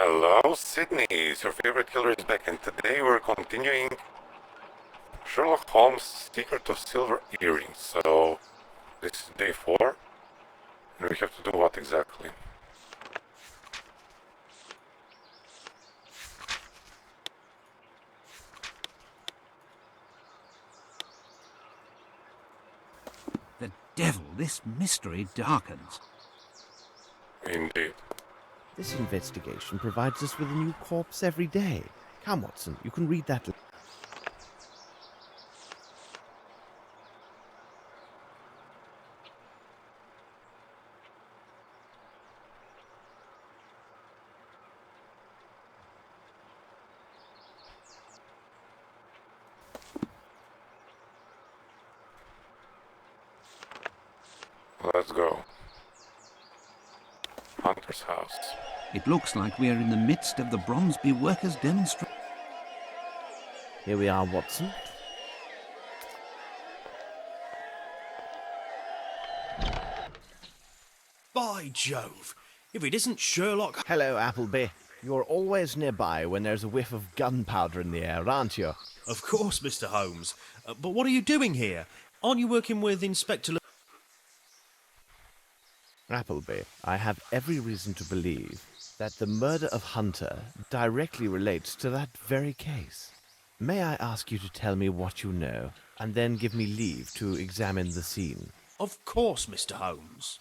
Hello, Sydney. It's your favorite killer is back, and today we're continuing Sherlock Holmes' Secret of Silver Earrings. So, this is day 4, and we have to do what exactly? The devil, this mystery darkens. Indeed. This investigation provides us with a new corpse every day. Come, Watson, you can read that. Let's go. Hunter's house. It looks like we are in the midst of the Bromsby workers' demonstration. Here we are, Watson. By Jove! If it isn't Sherlock... Hello, Appleby. You're always nearby when there's a whiff of gunpowder in the air, aren't you? Of course, Mr. Holmes. But what are you doing here? Aren't you working with Inspector... Appleby, I have every reason to believe that the murder of Hunter directly relates to that very case. May I ask you to tell me what you know, and then give me leave to examine the scene? Of course, Mr. Holmes.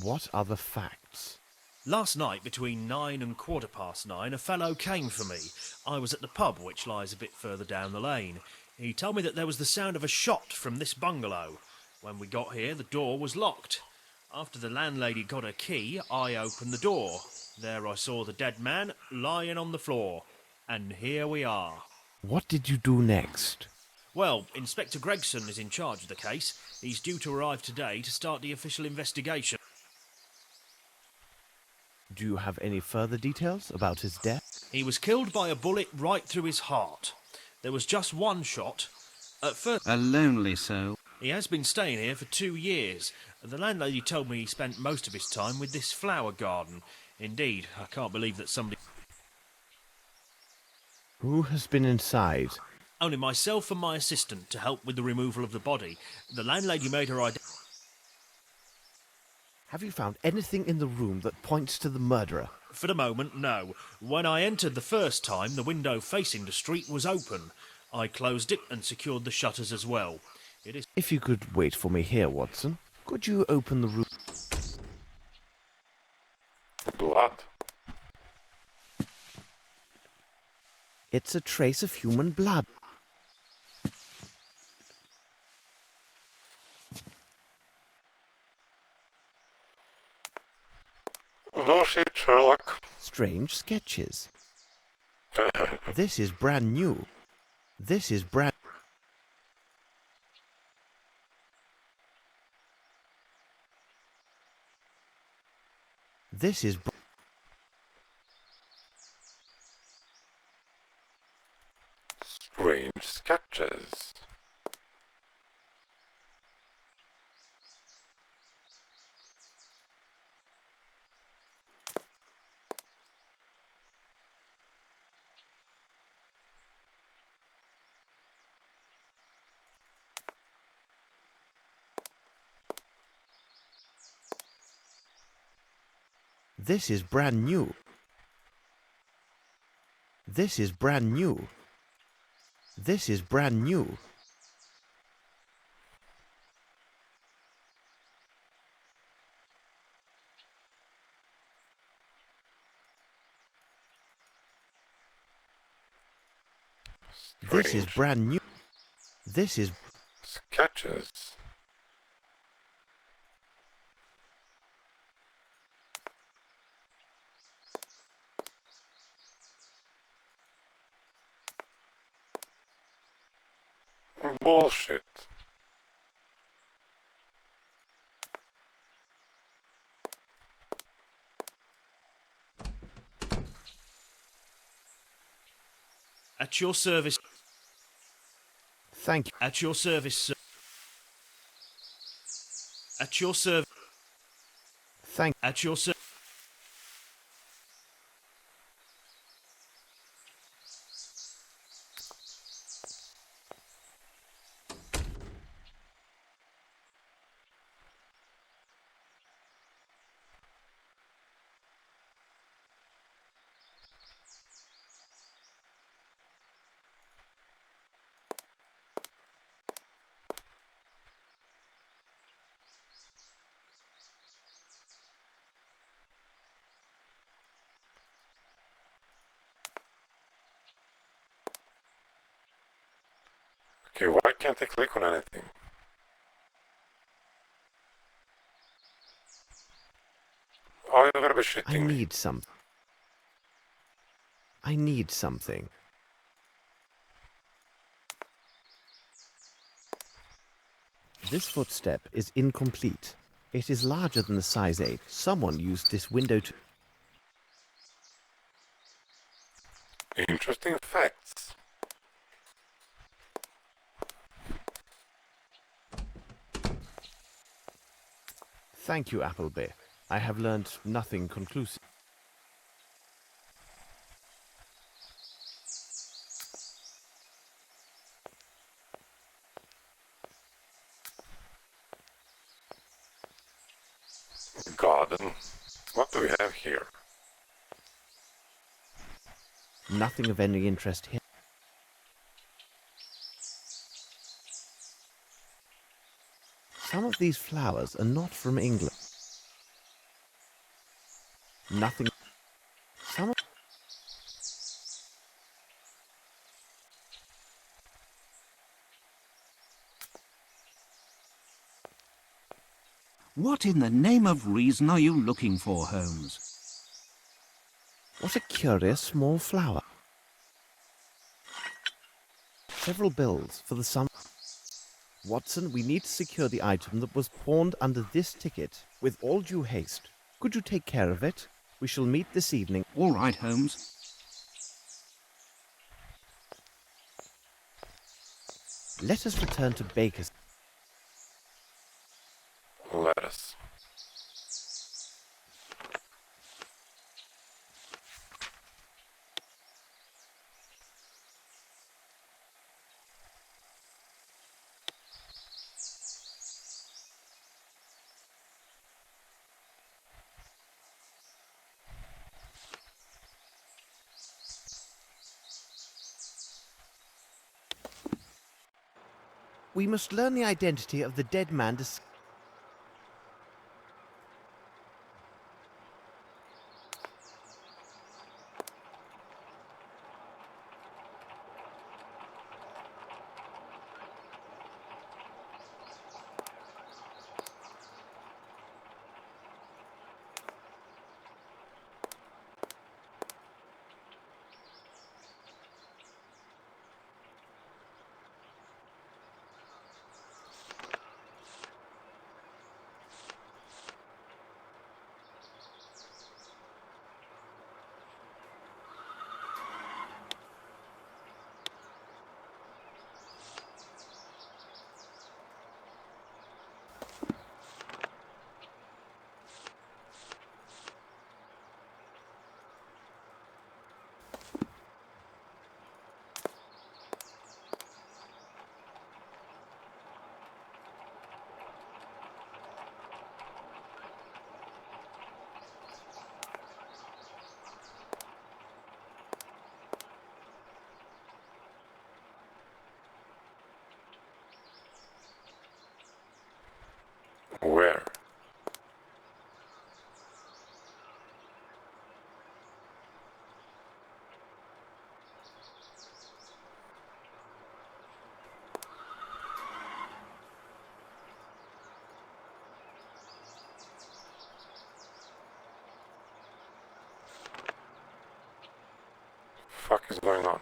What are the facts? Last night, between 9 and 9:15, a fellow came for me. I was at the pub, which lies a bit further down the lane. He told me that there was the sound of a shot from this bungalow. When we got here, the door was locked. After the landlady got her key, I opened the door. There I saw the dead man lying on the floor. And here we are. What did you do next? Well, Inspector Gregson is in charge of the case. He's due to arrive today to start the official investigation. Do you have any further details about his death? He was killed by a bullet right through his heart. There was just one shot. At first, A lonely soul. he has been staying here for 2 years. The landlady told me he spent most of his time with this flower garden. Indeed, I can't believe that somebody... Who has been inside? Only myself and my assistant to help with the removal of the body. The landlady made her idea... Have you found anything in the room that points to the murderer? For the moment, no. When I entered the first time, the window facing the street was open. I closed it and secured the shutters as well. It is... If you could wait for me here, Watson, could you open the room? Blood. It's a trace of human blood. No shit, Sherlock. Strange sketches. This is brand new. This is brand... This is... Strange sketches. This is brand new. This is brand new. This is brand new. This is Strange brand new. This is... sketches. Bullshit. At your service... Thank you. At your service, sir. At your service... Thank... At your service... Okay, why can't I click on anything? Oh, you gotta be I shitting me. need some. I need something. This footstep is incomplete. It is larger than the size 8. Someone used this window to... Interesting facts. Thank you, Appleby. I have learned nothing conclusive. Garden. What do we have here? Nothing of any interest here. Some of these flowers are not from England. Nothing. Some of... What in the name of reason are you looking for, Holmes? What a curious small flower. Several bills for the sum. Watson, we need to secure the item that was pawned under this ticket with all due haste. Could you take care of it? We shall meet this evening. All right, Holmes. Let us return to Baker's. Let us. We must learn the identity of the dead man. Where? Fuck is going on?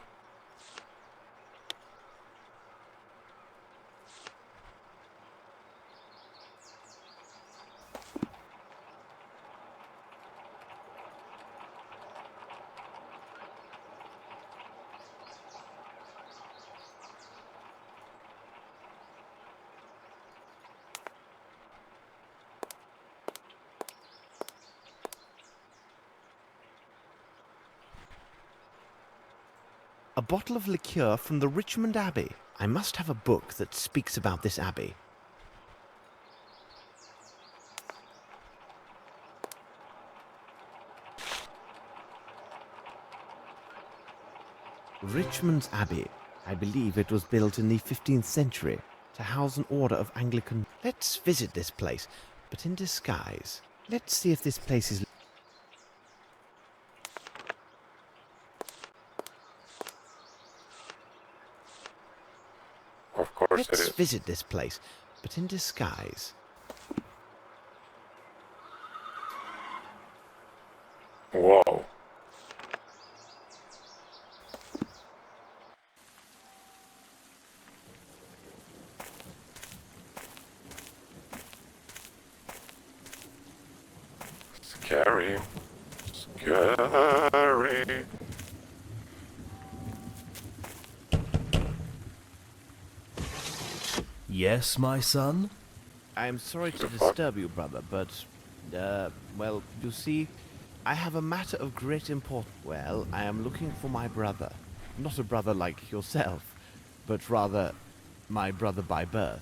A bottle of liqueur from the Richmond Abbey. I must have a book that speaks about this abbey. Richmond's Abbey. I believe it was built in the 15th century to house an order of Anglican. Let's visit this place, but in disguise. Let's see if this place is... Of course it Let's is. visit this place, but in disguise. Whoa. Scary. Scary. Yes, my son? I am sorry to The fuck? disturb you, brother, but, well, you see, I have a matter of great importance. Well, I am looking for my brother. Not a brother like yourself, but rather my brother by birth.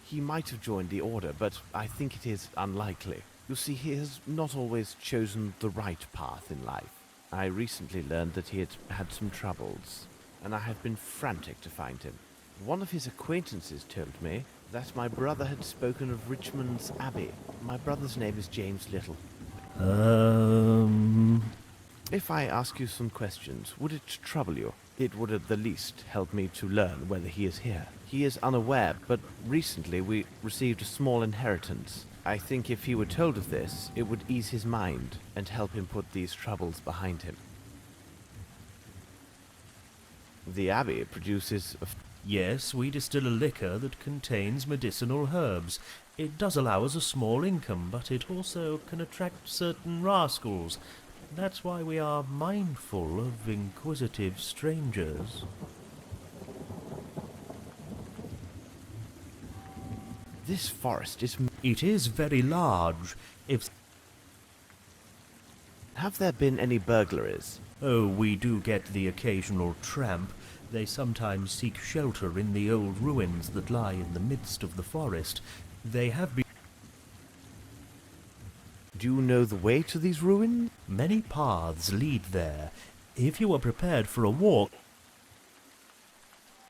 He might have joined the order, but I think it is unlikely. You see, he has not always chosen the right path in life. I recently learned that he had had some troubles, and I have been frantic to find him. One of his acquaintances told me that my brother had spoken of Richmond's Abbey. My brother's name is James Little. If I ask you some questions, would it trouble you? It would at the least help me to learn whether he is here. He is unaware, but recently we received a small inheritance. I think if he were told of this, it would ease his mind and help him put these troubles behind him. The Abbey produces Yes, we distill a liquor that contains medicinal herbs. It does allow us a small income, but it also can attract certain rascals. That's why we are mindful of inquisitive strangers. This forest is... It is very large. If Have there been any burglaries? Oh, we do get the occasional tramp. They sometimes seek shelter in the old ruins that lie in the midst of the forest. They have been... Do you know the way to these ruins? Many paths lead there. If you are prepared for a walk...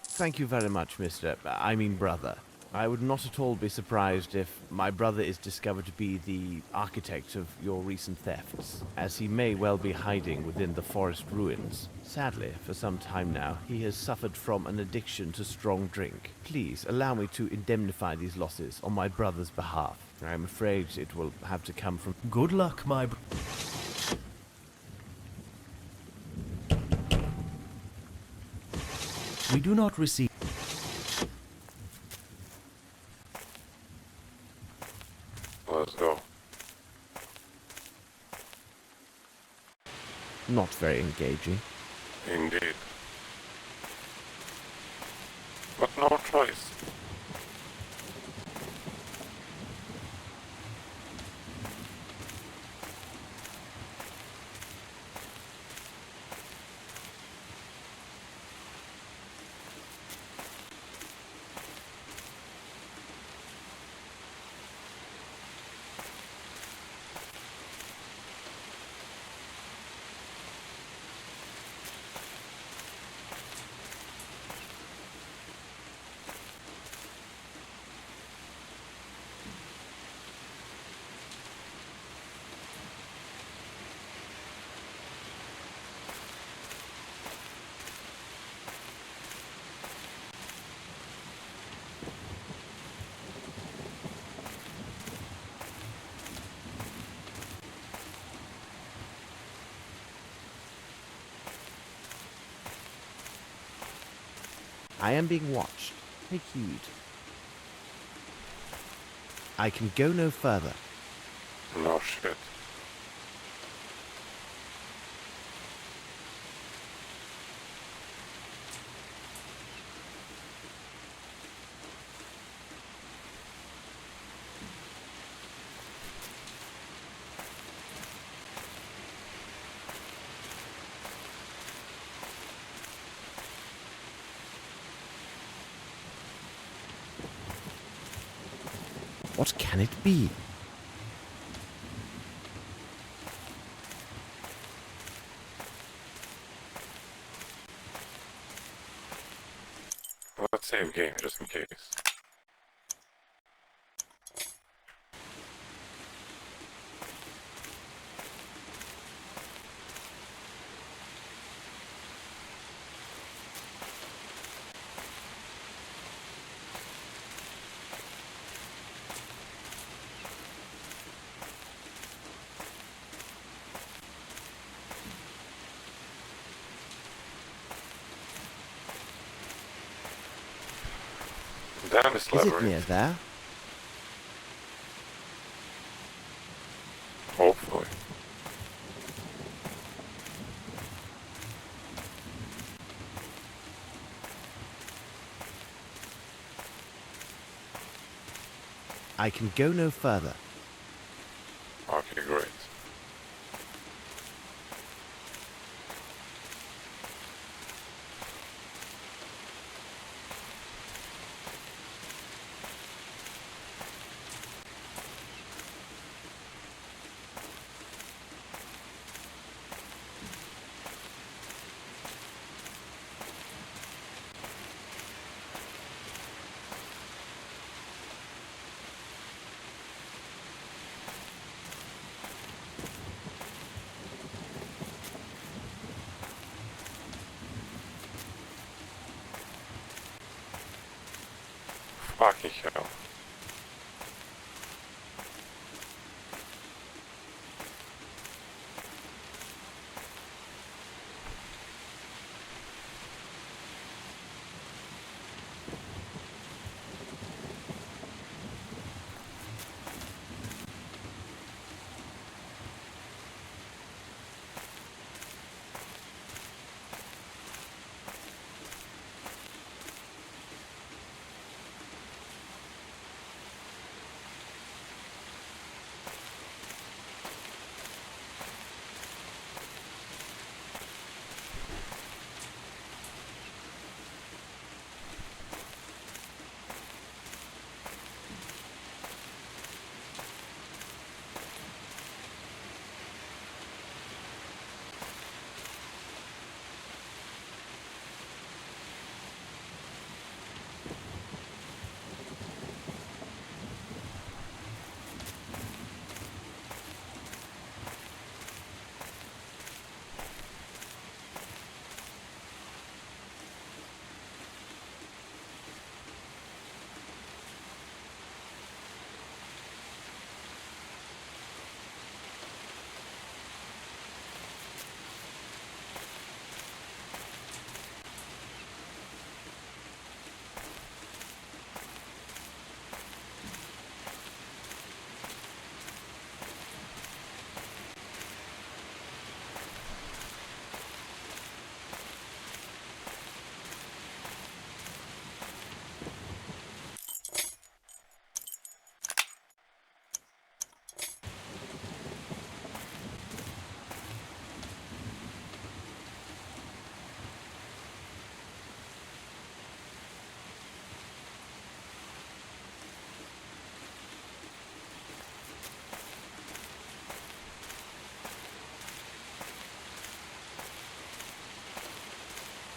Thank you very much, brother. I would not at all be surprised if my brother is discovered to be the architect of your recent thefts, as he may well be hiding within the forest ruins. Sadly, for some time now, he has suffered from an addiction to strong drink. Please allow me to indemnify these losses on my brother's behalf. I am afraid it will have to come from... Good luck, We do not receive... Let's go. Not very engaging. Indeed. But no choice. I am being watched. Take heed. I can go no further. No shit. What can it be? Let's save game just in case. down this Is it near labyrinth. there? Hopefully. I can go no further. Okay, great. Fucking hell.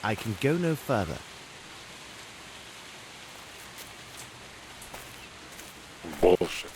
I can go no further. Bullshit.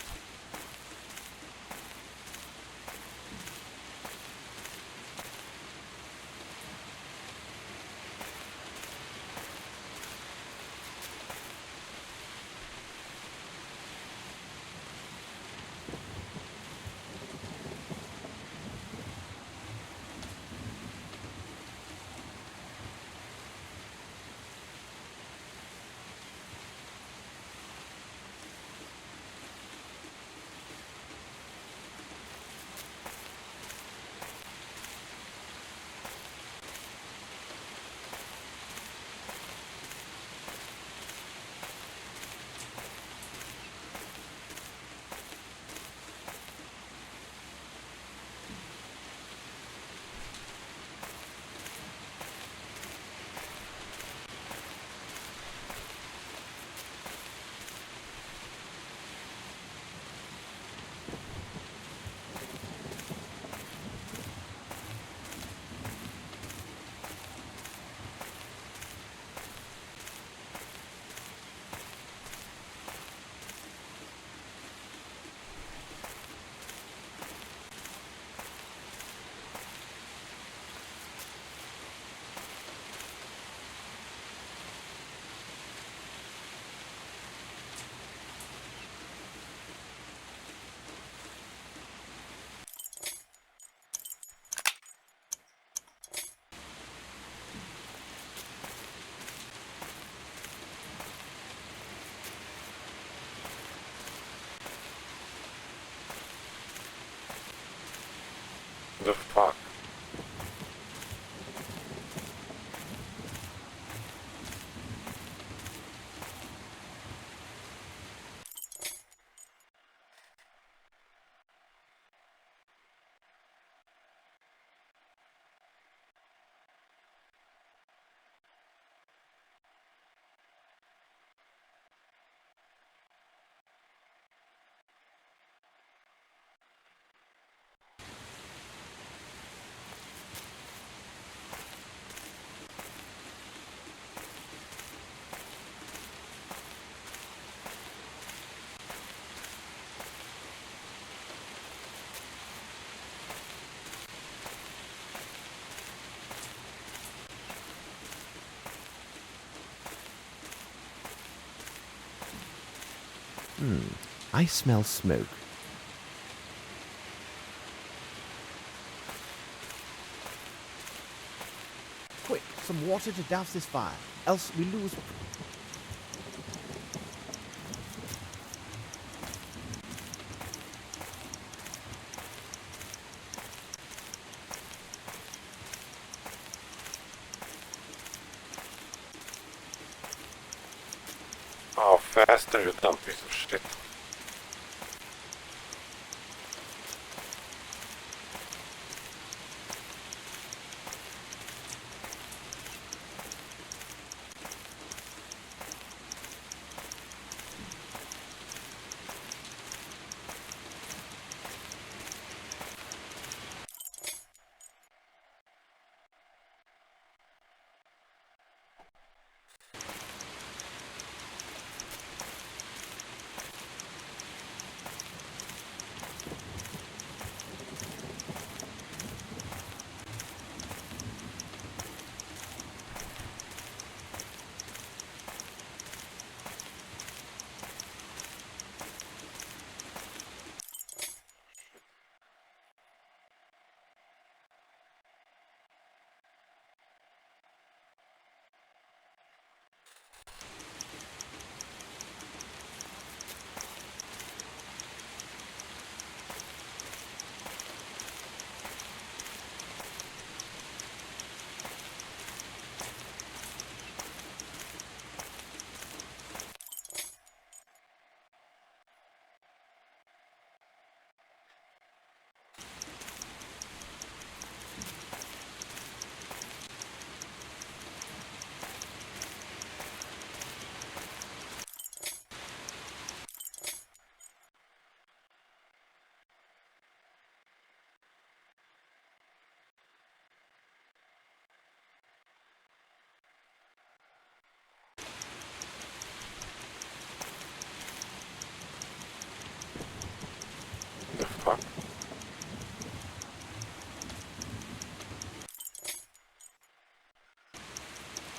I smell smoke. Quick, some water to douse this fire, else we lose... How fast are you, dumb piece of shit? The fuck?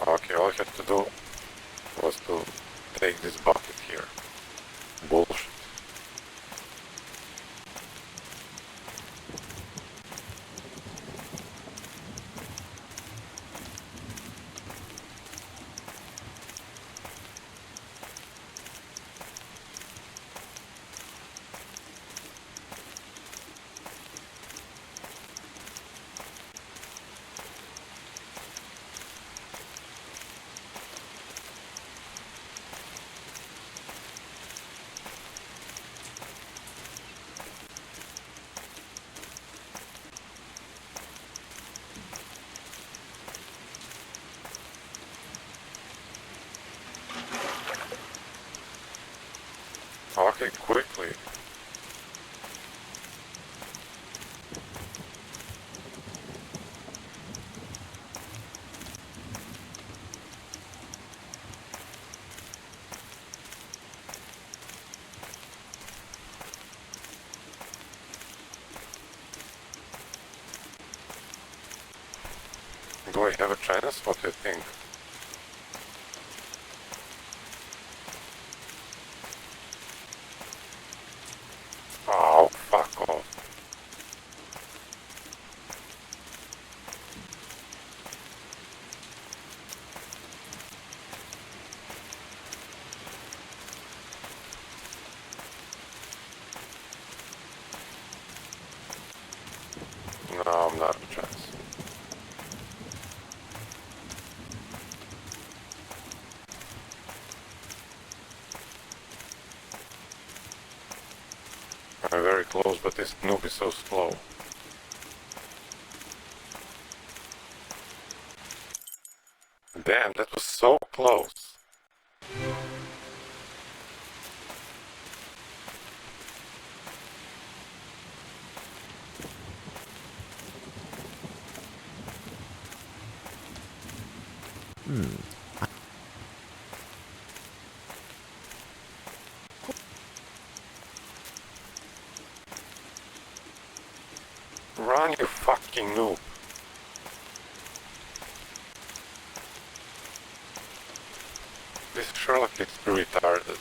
Okay, all I had to do was to take this bucket here. Bullshit. Okay, quickly. Do I have a chance? What do you think? Oh, fuck off. No, I'm not a chance. I'm very close, but this noob is so slow. Damn, that was so close. Run, you fucking noob. This Sherlock is retarded.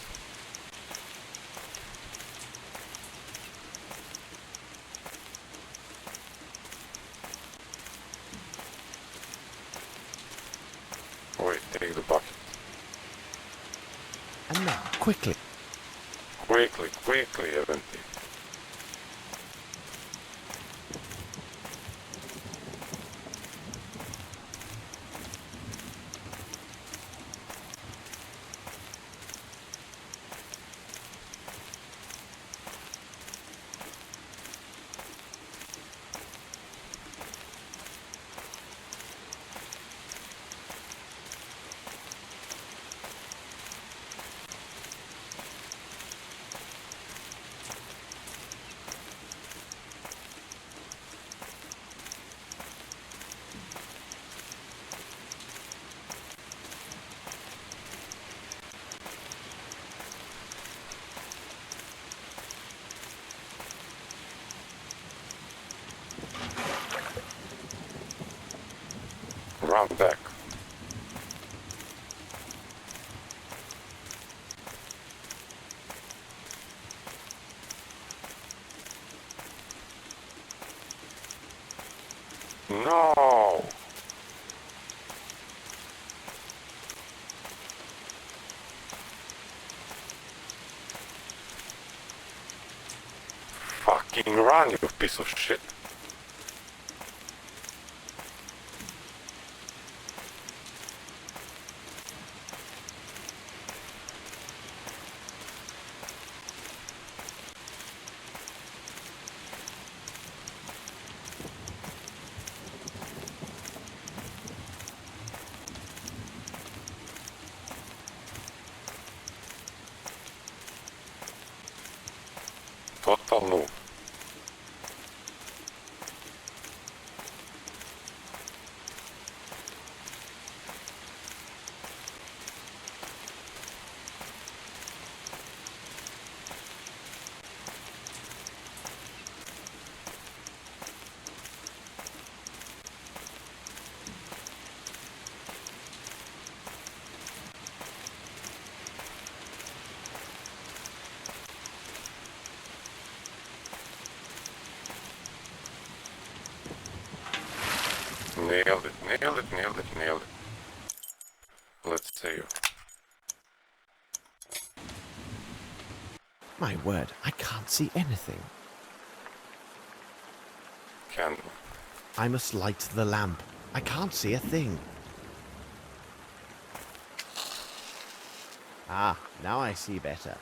quickly. Quickly, quickly, Evanti. Run back. No! Fucking run, you piece of shit. Total noob. Nailed it, nailed it, nailed it, nailed it. Let's save. My word, I can't see anything. Candle. I must light the lamp. I can't see a thing. Ah, now I see better.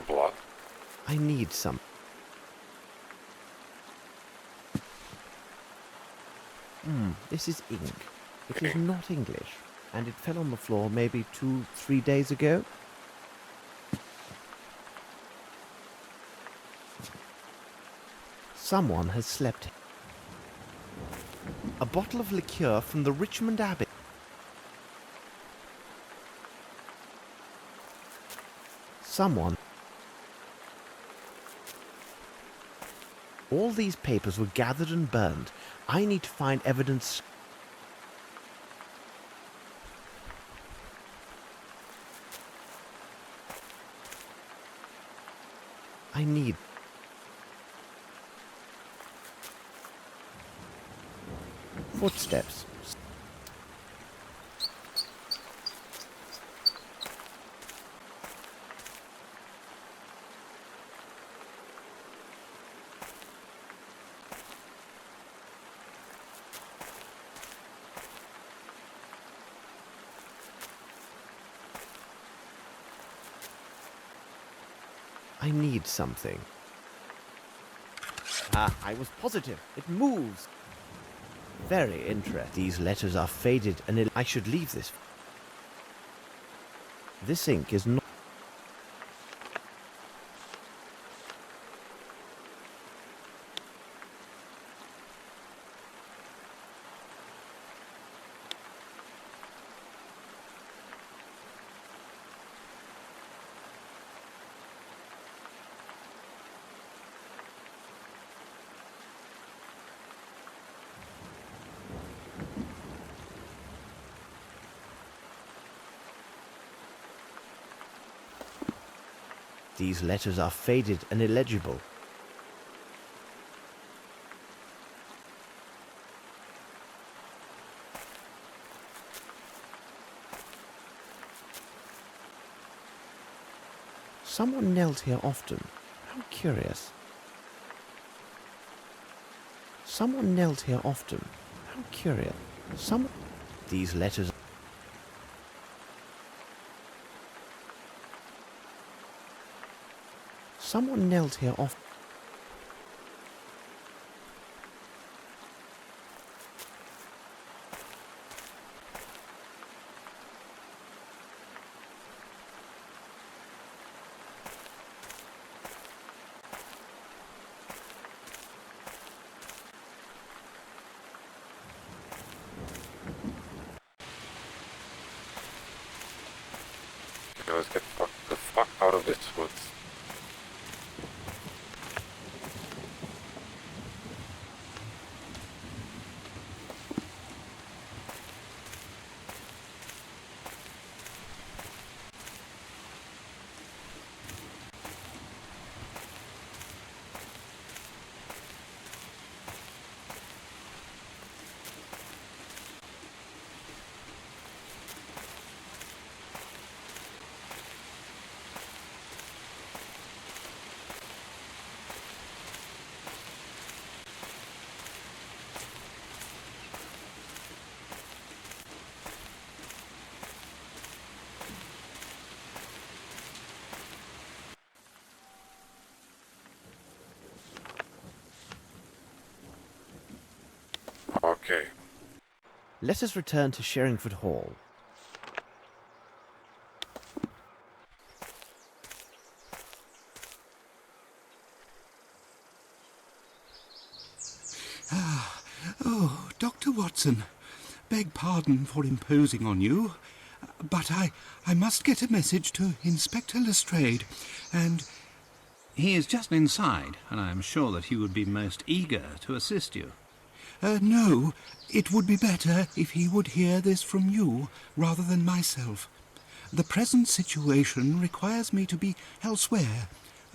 Blood. I need some. This is ink. It is not English, and it fell on the floor maybe 2-3 days ago. Someone has slept. A bottle of liqueur from the Richmond Abbey. Someone. All these papers were gathered and burned. I need to find evidence. I need. Footsteps. I need something. Ah, I was positive. It moves. Very interesting. These letters are faded and I should leave this. This ink is not. These letters are faded and illegible. Someone knelt here often. How curious. Someone knelt here often. How curious. These letters... Someone knelt here often. Okay, let's get the fuck out of this woods. Okay. Let us return to Sherringford Hall. Oh, Dr. Watson, beg pardon for imposing on you, but I must get a message to Inspector Lestrade, and... He is just inside, and I am sure that he would be most eager to assist you. No, it would be better if he would hear this from you rather than myself. The present situation requires me to be elsewhere.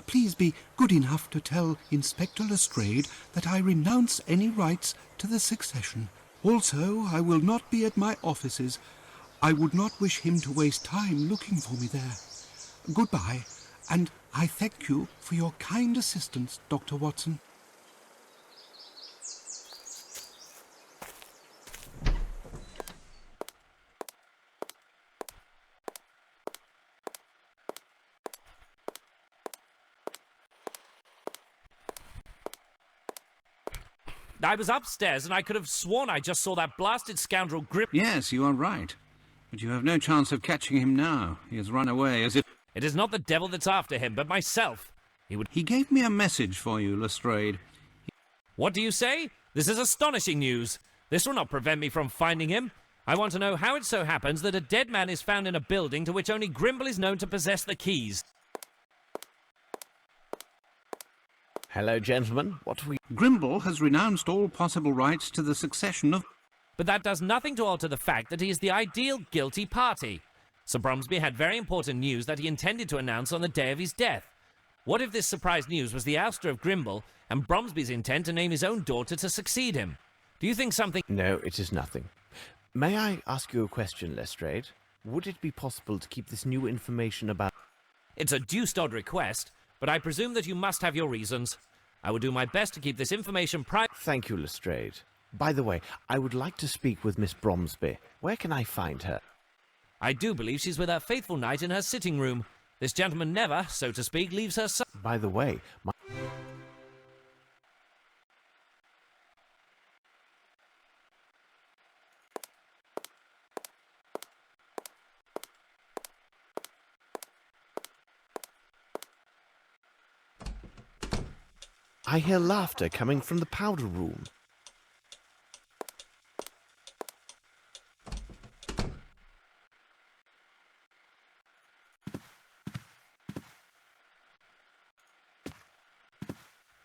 Please be good enough to tell Inspector Lestrade that I renounce any rights to the succession. Also, I will not be at my offices. I would not wish him to waste time looking for me there. Goodbye, and I thank you for your kind assistance, Dr. Watson. I was upstairs and I could have sworn I just saw that blasted scoundrel grip. Yes, you are right. But you have no chance of catching him now. He has run away as if... It is not the devil that's after him, but myself. He gave me a message for you, Lestrade. What do you say? This is astonishing news. This will not prevent me from finding him. I want to know how it so happens that a dead man is found in a building to which only Grimble is known to possess the keys. Hello, gentlemen. What we... Grimble has renounced all possible rights to the succession of... But that does nothing to alter the fact that he is the ideal guilty party. Sir Bromsby had very important news that he intended to announce on the day of his death. What if this surprise news was the ouster of Grimble and Bromsby's intent to name his own daughter to succeed him? Do you think something... No, it is nothing. May I ask you a question, Lestrade? Would it be possible to keep this new information about... It's a deuced odd request, but I presume that you must have your reasons. I will do my best to keep this information private. Thank you, Lestrade. By the way, I would like to speak with Miss Bromsby. Where can I find her? I do believe she's with her faithful knight in her sitting room. This gentleman never, so to speak, leaves her so... By the way, my... I hear laughter coming from the powder room.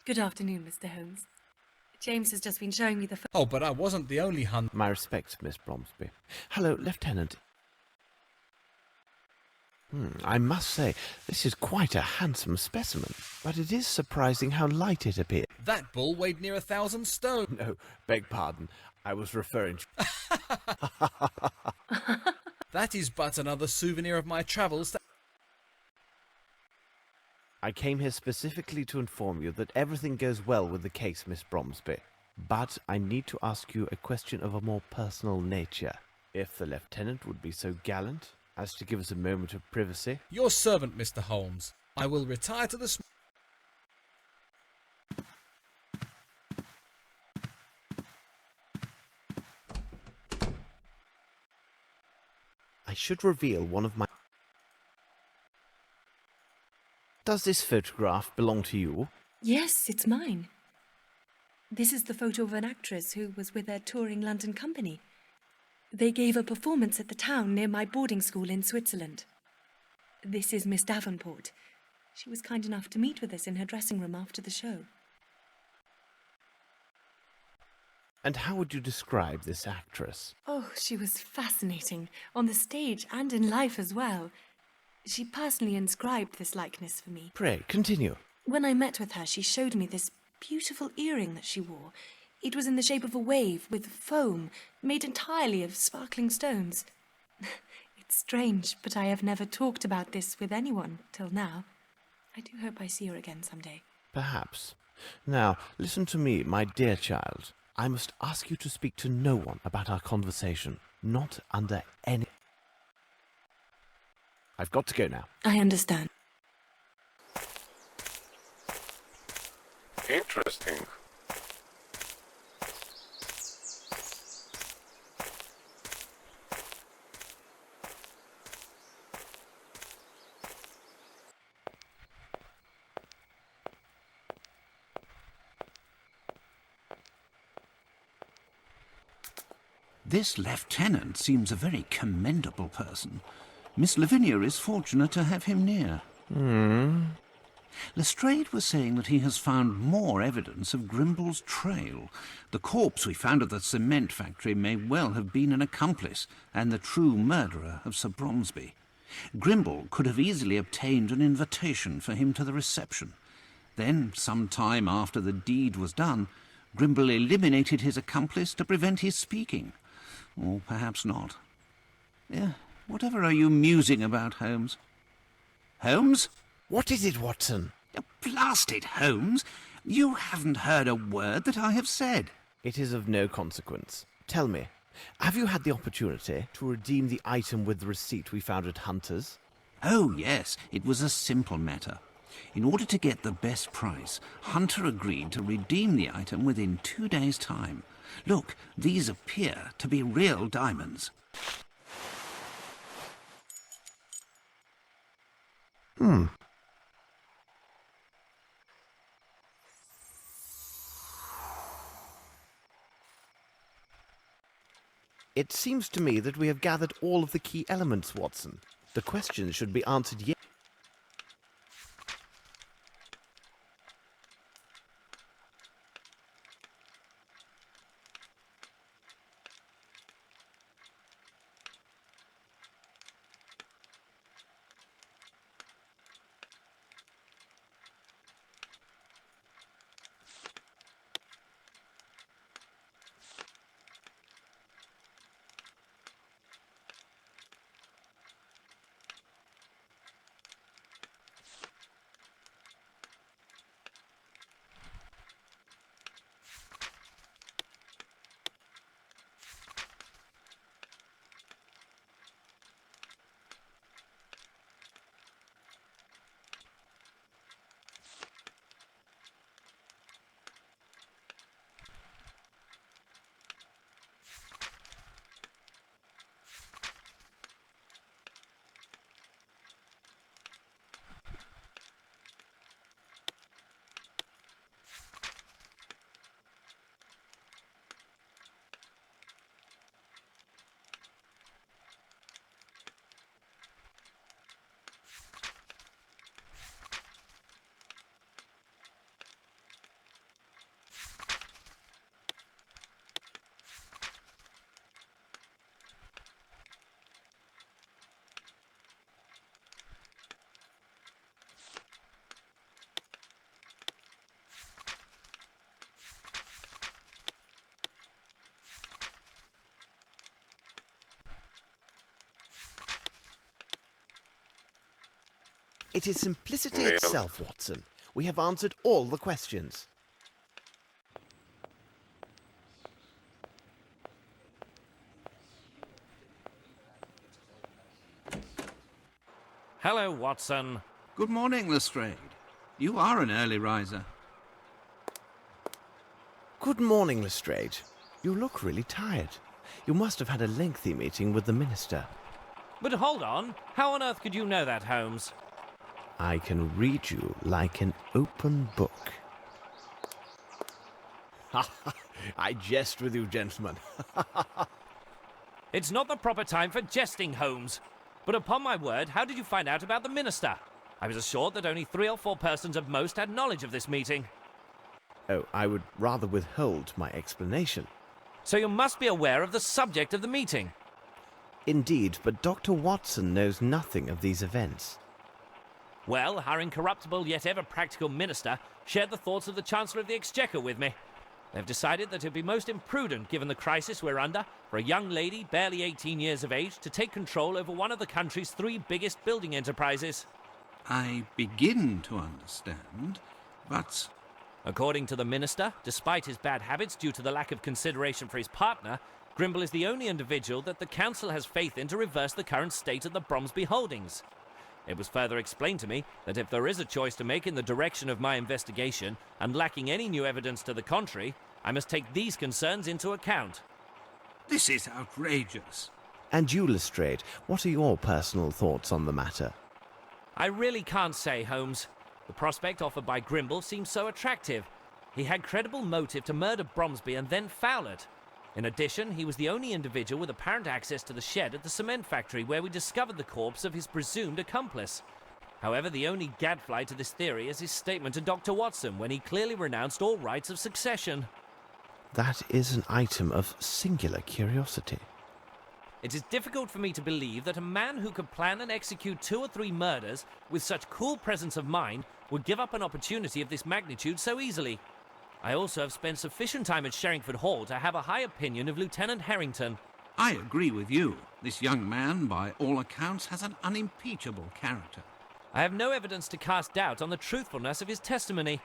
Good afternoon, Mr. Holmes. James has just been showing me the... Oh, but I wasn't the only hunt. My respects, Miss Bromsby. Hello, Lieutenant. I must say, this is quite a handsome specimen, but it is surprising how light it appears. That bull weighed near 1,000 stone. No, beg pardon. I was referring to... That is but another souvenir of my travels. I came here specifically to inform you that everything goes well with the case, Miss Bromsby. But I need to ask you a question of a more personal nature. If the lieutenant would be so gallant as to give us a moment of privacy. Your servant, Mr. Holmes. I will retire to the... I should reveal one of my... Does this photograph belong to you? Yes, it's mine. This is the photo of an actress who was with a touring London company. They gave a performance at the town near my boarding school in Switzerland. This is Miss Davenport. She was kind enough to meet with us in her dressing room after the show. And how would you describe this actress? Oh, she was fascinating, on the stage and in life as well. She personally inscribed this likeness for me. Pray, continue. When I met with her, she showed me this beautiful earring that she wore. It was in the shape of a wave with foam, made entirely of sparkling stones. It's strange, but I have never talked about this with anyone till now. I do hope I see her again someday. Perhaps. Now, listen to me, my dear child. I must ask you to speak to no one about our conversation. Not under any... I've got to go now. I understand. Interesting. This lieutenant seems a very commendable person. Miss Lavinia is fortunate to have him near. Lestrade was saying that he has found more evidence of Grimble's trail. The corpse we found at the cement factory may well have been an accomplice and the true murderer of Sir Bromsby. Grimble could have easily obtained an invitation for him to the reception. Then, some time after the deed was done, Grimble eliminated his accomplice to prevent his speaking. Or perhaps not. Whatever are you musing about, Holmes? Holmes? What is it, Watson? Blast it, Holmes! You haven't heard a word that I have said. It is of no consequence. Tell me, have you had the opportunity to redeem the item with the receipt we found at Hunter's? Oh, yes, it was a simple matter. In order to get the best price, Hunter agreed to redeem the item within 2 days' time. Look, these appear to be real diamonds. It seems to me that we have gathered all of the key elements, Watson. The questions should be answered yet. It is simplicity Nailed. itself, Watson. We have answered all the questions. Hello, Watson. Good morning, Lestrade. You are an early riser. Good morning, Lestrade. You look really tired. You must have had a lengthy meeting with the minister. But hold on. How on earth could you know that, Holmes? I can read you like an open book. I jest with you, gentlemen. It's not the proper time for jesting, Holmes. But upon my word, how did you find out about the minister? I was assured that only 3 or 4 persons at most had knowledge of this meeting. Oh, I would rather withhold my explanation. So you must be aware of the subject of the meeting. Indeed, but Dr. Watson knows nothing of these events. Well, our incorruptible yet ever practical minister shared the thoughts of the Chancellor of the Exchequer with me. They've decided that it would be most imprudent, given the crisis we're under, for a young lady barely 18 years of age to take control over one of the country's 3 biggest building enterprises. I begin to understand, but According to the minister, despite his bad habits due to the lack of consideration for his partner, Grimble is the only individual that the council has faith in to reverse the current state of the Bromsby holdings. It was further explained to me that if there is a choice to make in the direction of my investigation, and lacking any new evidence to the contrary, I must take these concerns into account. this is outrageous. And you, Lestrade, what are your personal thoughts on the matter? I really can't say, Holmes. The prospect offered by Grimble seems so attractive. He had credible motive to murder Bromsby and then foul it. In addition, he was the only individual with apparent access to the shed at the cement factory where we discovered the corpse of his presumed accomplice. However, the only gadfly to this theory is his statement to Dr. Watson when he clearly renounced all rights of succession. That is an item of singular curiosity. It is difficult for me to believe that a man who could plan and execute 2 or 3 murders with such cool presence of mind would give up an opportunity of this magnitude so easily. I also have spent sufficient time at Sherringford Hall to have a high opinion of Lieutenant Harrington. I agree with you. This young man, by all accounts, has an unimpeachable character. I have no evidence to cast doubt on the truthfulness of his testimony.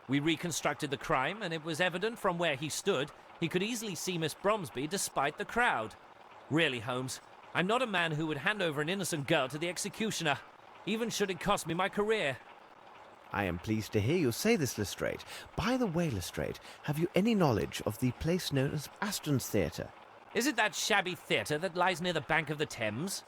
We reconstructed the crime, and it was evident from where he stood he could easily see Miss Bromsby despite the crowd. Really, Holmes, I'm not a man who would hand over an innocent girl to the executioner, even should it cost me my career. I am pleased to hear you say this, Lestrade. By the way, Lestrade, have you any knowledge of the place known as Aston's Theatre? Is it that shabby theatre that lies near the bank of the Thames?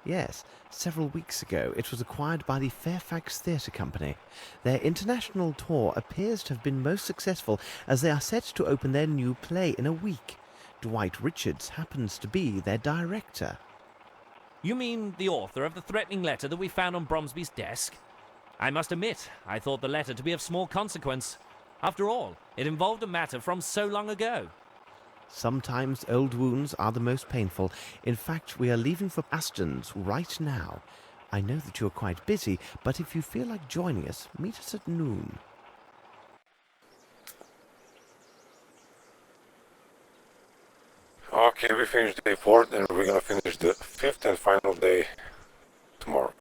Yes, several weeks ago it was acquired by the Fairfax Theatre Company. Their international tour appears to have been most successful, as they are set to open their new play in a week. Dwight Richards happens to be their director. You mean the author of the threatening letter that we found on Bromsby's desk? I must admit, I thought the letter to be of small consequence. After all, it involved a matter from so long ago. Sometimes old wounds are the most painful. In fact, we are leaving for Aston's right now. I know that you are quite busy, but if you feel like joining us, meet us at noon. Okay, we finished day 4, and we're gonna finish the 5th and final day